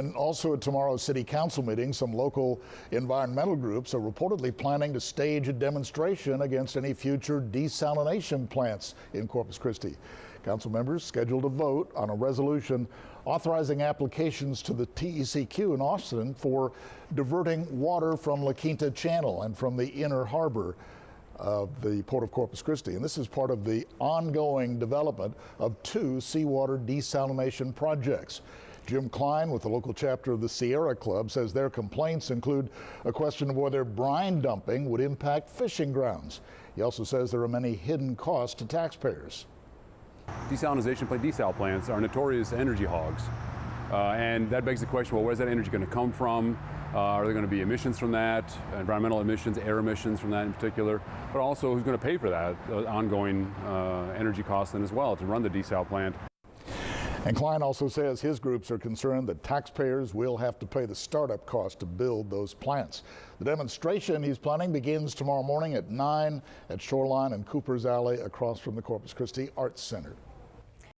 And also at tomorrow's city council meeting, some local environmental groups are reportedly planning to stage a demonstration against any future desalination plants in Corpus Christi. Council members scheduled to vote on a resolution authorizing applications to the TECQ in Austin for diverting water from La Quinta Channel and from the inner harbor of the Port of Corpus Christi. And this is part of the ongoing development of 2 seawater desalination projects. Jim Klein with the local chapter of the Sierra Club says their complaints include a question of whether brine dumping would impact fishing grounds. He also says there are many hidden costs to taxpayers. Desal plants are notorious energy hogs. And that begs the question, well, where's that energy going to come from? Are there going to be emissions from that, environmental emissions, air emissions from that in particular? But also, who's going to pay for that ongoing energy costs then as well to run the desal plant? And Klein also says his groups are concerned that taxpayers will have to pay the startup cost to build those plants. The demonstration he's planning begins tomorrow morning at 9 at Shoreline and Coopers Alley across from the Corpus Christi Arts Center.